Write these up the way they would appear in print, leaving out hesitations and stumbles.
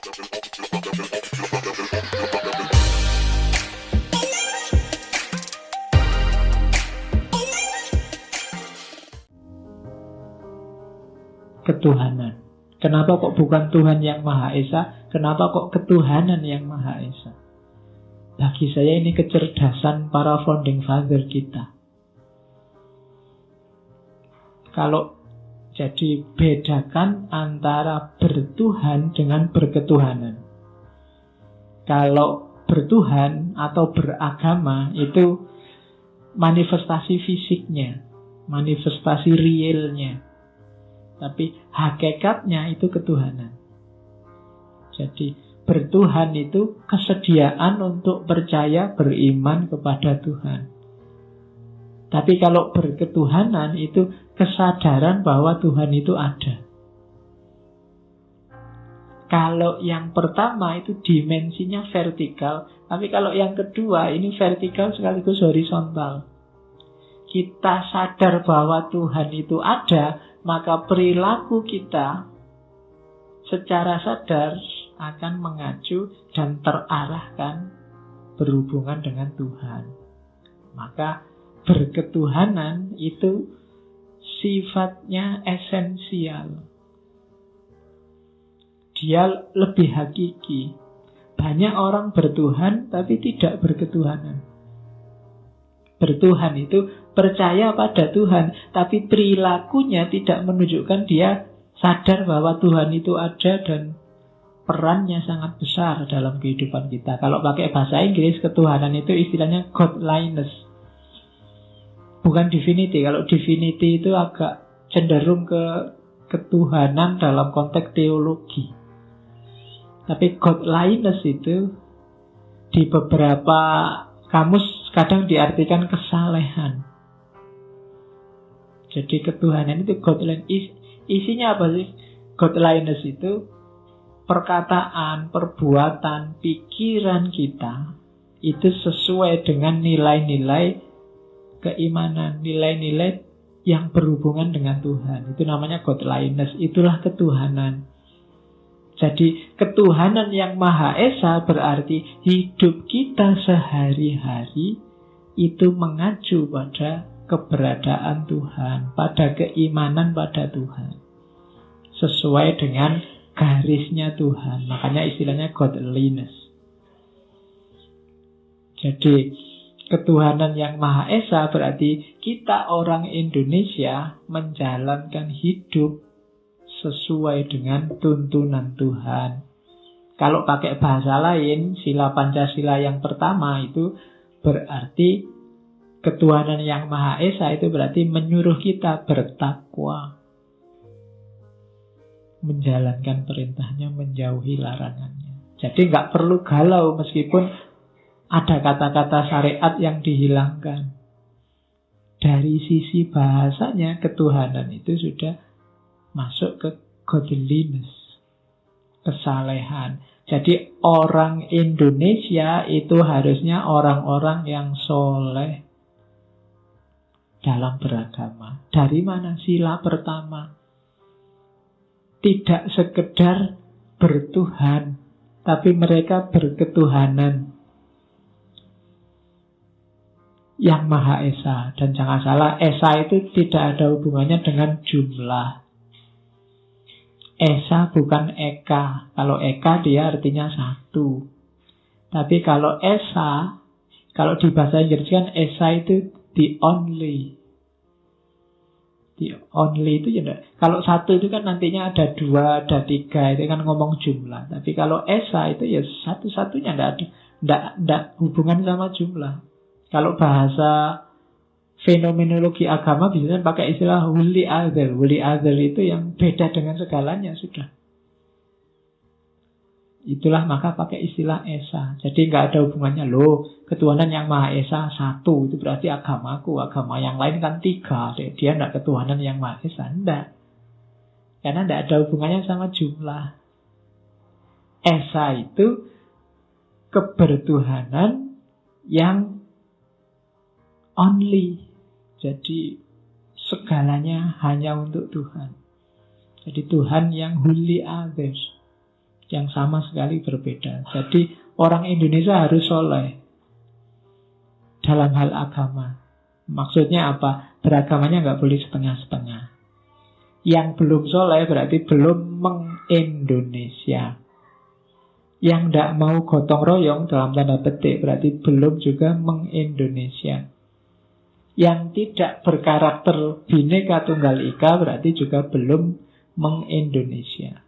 Ketuhanan. Kenapa kok bukan Tuhan yang Maha Esa? Kenapa kok ketuhanan yang Maha Esa? Bagi saya ini kecerdasan para founding father kita. Kalau jadi bedakan antara bertuhan dengan berketuhanan. Kalau bertuhan atau beragama itu manifestasi fisiknya, manifestasi realnya. Tapi hakikatnya itu ketuhanan. Jadi bertuhan itu kesediaan untuk percaya, beriman kepada Tuhan. Tapi kalau berketuhanan itu kesadaran bahwa Tuhan itu ada. Kalau yang pertama itu dimensinya vertikal, tapi kalau yang kedua ini vertikal sekaligus horizontal. Kita sadar bahwa Tuhan itu ada, maka perilaku kita secara sadar akan mengacu dan terarahkan berhubungan dengan Tuhan. Maka berketuhanan itu sifatnya esensial. Dia lebih hakiki. Banyak orang bertuhan tapi tidak berketuhanan. Bertuhan itu percaya pada Tuhan, tapi perilakunya tidak menunjukkan dia sadar bahwa Tuhan itu ada dan perannya sangat besar dalam kehidupan kita. Kalau pakai bahasa Inggris, ketuhanan itu istilahnya godliness. Bukan divinity. Kalau divinity itu agak cenderung ke ketuhanan dalam konteks teologi. Tapi godliness itu di beberapa kamus kadang diartikan kesalehan. Jadi ketuhanan itu godliness. Isinya apa sih? Godliness itu perkataan, perbuatan, pikiran kita itu sesuai dengan nilai-nilai keimanan, nilai-nilai yang berhubungan dengan Tuhan. Itu namanya godliness. Itulah ketuhanan. Jadi ketuhanan yang Maha Esa berarti hidup kita sehari-hari itu mengacu pada keberadaan Tuhan, pada keimanan pada Tuhan. Sesuai dengan garisnya Tuhan. Makanya istilahnya godliness. Jadi ketuhanan yang Maha Esa berarti kita orang Indonesia menjalankan hidup sesuai dengan tuntunan Tuhan. Kalau pakai bahasa lain, sila Pancasila yang pertama itu berarti ketuhanan yang Maha Esa itu berarti menyuruh kita bertakwa, menjalankan perintahnya, menjauhi larangannya. Jadi nggak perlu galau meskipun ada kata-kata syariat yang dihilangkan. Dari sisi bahasanya ketuhanan itu sudah masuk ke godliness, kesalehan. Jadi orang Indonesia itu harusnya orang-orang yang soleh dalam beragama. Dari mana? Sila pertama. Tidak sekedar bertuhan, tapi mereka berketuhanan yang Maha Esa. Dan jangan salah, Esa itu tidak ada hubungannya dengan jumlah. Esa bukan Eka. Kalau Eka dia artinya satu. Tapi kalau Esa, kalau di bahasa Inggris kan Esa itu the only. The only itu ya. Kalau satu itu kan nantinya ada dua, ada tiga. Itu kan ngomong jumlah. Tapi kalau Esa itu ya satu-satunya. Tidak hubungan sama jumlah. Kalau bahasa fenomenologi agama biasanya pakai istilah wholly other. Wholly other itu yang beda dengan segalanya sudah. Itulah maka pakai istilah Esa. Jadi nggak ada hubungannya. Loh, ketuhanan yang Maha Esa satu. Itu berarti agamaku. Agama yang lain kan tiga. Dia nggak ketuhanan yang Maha Esa. Enggak. Karena nggak ada hubungannya sama jumlah. Esa itu kebertuhanan yang only. Jadi segalanya hanya untuk Tuhan. Jadi Tuhan yang wholly others. yang sama sekali berbeda. Jadi orang Indonesia harus soleh dalam hal agama. Maksudnya apa? Beragamanya nggak boleh setengah-setengah. Yang belum soleh berarti belum meng-Indonesia. Yang tidak mau gotong royong dalam tanda petik berarti belum juga meng-Indonesia. Yang tidak berkarakter Bhinneka Tunggal Ika berarti juga belum meng-Indonesia.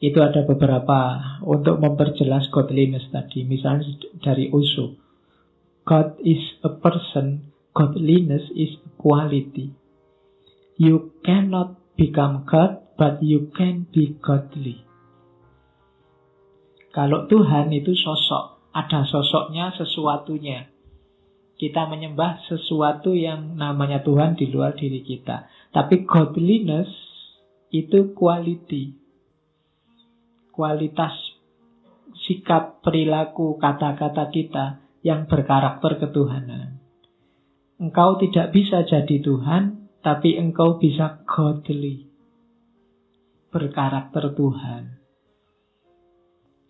Itu ada beberapa untuk memperjelas godliness tadi. Misalnya dari Osho, God is a person, godliness is a quality. You cannot become God, but you can be godly. Kalau Tuhan itu sosok, ada sosoknya, sesuatunya. Kita menyembah sesuatu yang namanya Tuhan di luar diri kita. Tapi godliness itu quality. Kualitas sikap, perilaku, kata-kata kita yang berkarakter ketuhanan. Engkau tidak bisa jadi Tuhan, tapi engkau bisa godly. Berkarakter Tuhan.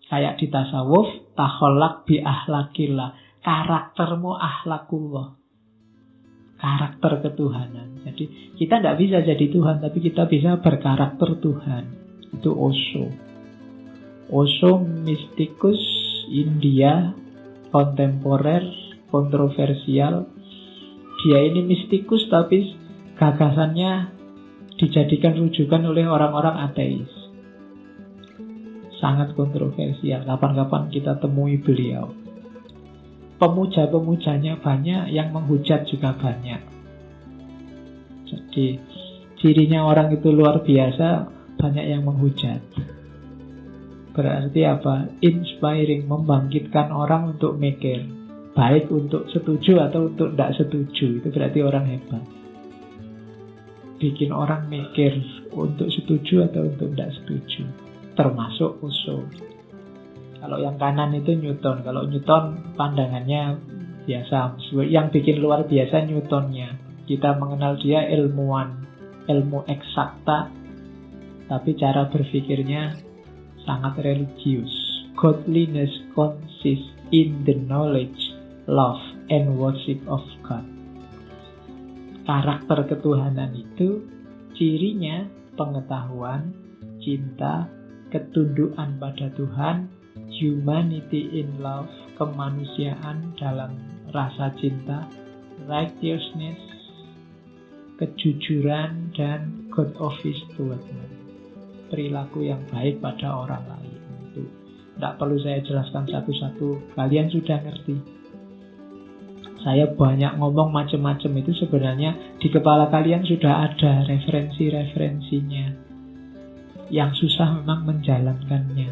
Kayak di tasawuf, takholak bi ahlakillah. Karaktermu ahlakullah. Karakter ketuhanan. Jadi kita tidak bisa jadi Tuhan, tapi kita bisa berkarakter Tuhan. Itu Osho. Osho mistikus India, kontemporer, kontroversial. Dia ini mistikus tapi gagasannya dijadikan rujukan oleh orang-orang ateis. Sangat kontroversial. Kapan-kapan kita temui beliau. Pemuja-pemujanya banyak, yang menghujat juga banyak. Jadi cirinya orang itu luar biasa, banyak yang menghujat. Berarti apa? Inspiring, membangkitkan orang untuk mikir. Baik untuk setuju atau untuk tidak setuju. Itu berarti orang hebat. Bikin orang mikir untuk setuju atau untuk tidak setuju. Termasuk Osho. Kalau yang kanan itu Newton. Kalau Newton pandangannya biasa. Yang bikin luar biasa Newtonnya. Kita mengenal dia ilmuwan, ilmu eksakta, tapi cara berpikirnya sangat religius. Godliness consists in the knowledge, love, and worship of God. Karakter ketuhanan itu cirinya pengetahuan, cinta, ketundukan pada Tuhan, humanity in love, kemanusiaan dalam rasa cinta, righteousness, kejujuran, dan good office toward men. Perilaku yang baik pada orang lain. Itu tidak perlu saya jelaskan satu-satu, kalian sudah ngerti. Saya banyak ngomong macam-macam itu sebenarnya di kepala kalian sudah ada referensi-referensinya. Yang susah memang menjalankannya.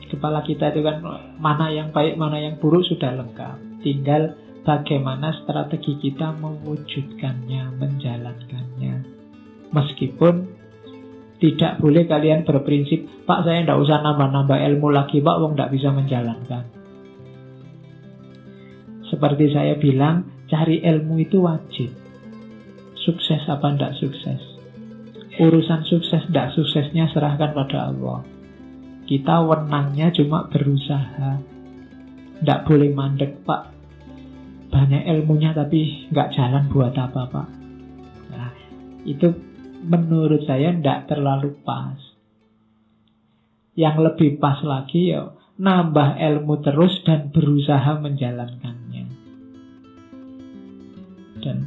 Kepala kita itu kan mana yang baik, mana yang buruk sudah lengkap. Tinggal bagaimana strategi kita mewujudkannya, menjalankannya. Meskipun tidak boleh kalian berprinsip, Pak saya tidak usah nambah-nambah ilmu lagi Pak, wong tidak bisa menjalankan. Seperti saya bilang, cari ilmu itu wajib. Sukses apa tidak sukses. Urusan sukses tidak suksesnya serahkan pada Allah. Kita wenangnya cuma berusaha. Tidak boleh mandek Pak. Banyak ilmunya tapi nggak jalan buat apa Pak. Nah, itu menurut saya tidak terlalu pas. Yang lebih pas lagi ya nambah ilmu terus dan berusaha menjalankannya. Dan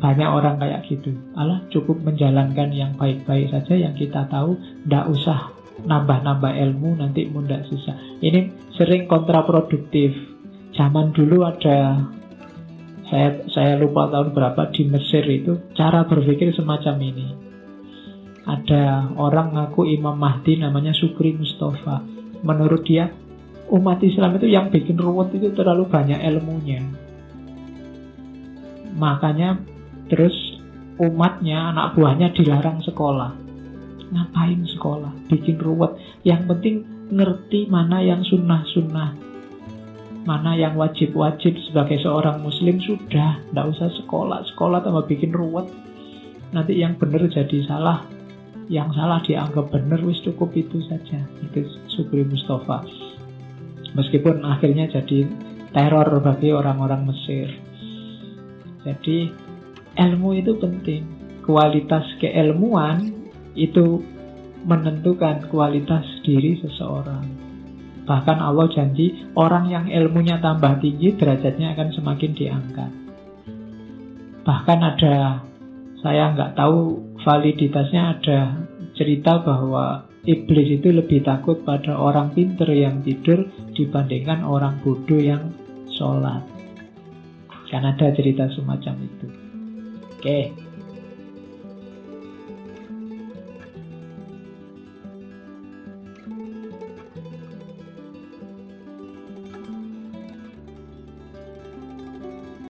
banyak orang kayak gitu. Alah cukup menjalankan yang baik-baik saja yang kita tahu, tidak usah nambah-nambah ilmu nanti mudah susah. Ini sering kontraproduktif. Zaman dulu ada saya lupa tahun berapa di Mesir itu cara berpikir semacam ini. Ada orang ngaku Imam Mahdi namanya Sukri Mustafa. Menurut dia umat Islam itu yang bikin ruwet itu terlalu banyak ilmunya. Makanya terus umatnya, anak buahnya dilarang sekolah. Ngapain sekolah? Bikin ruwet. Yang penting ngerti mana yang sunnah-sunnah, mana yang wajib-wajib sebagai seorang muslim sudah. Tidak usah sekolah. Sekolah tambah bikin ruwet. Nanti yang benar jadi salah. yang salah dianggap benar, wis cukup itu saja. Itu Subri Mustafa. Meskipun akhirnya jadi teror bagi orang-orang Mesir. Jadi ilmu itu penting. Kualitas keilmuan itu menentukan kualitas diri seseorang. Bahkan Allah janji orang yang ilmunya tambah tinggi, derajatnya akan semakin diangkat. Bahkan ada, saya nggak tahu validitasnya, ada cerita bahwa iblis itu lebih takut pada orang pinter yang tidur dibandingkan orang bodoh yang sholat. Kan ada cerita semacam itu. Oke.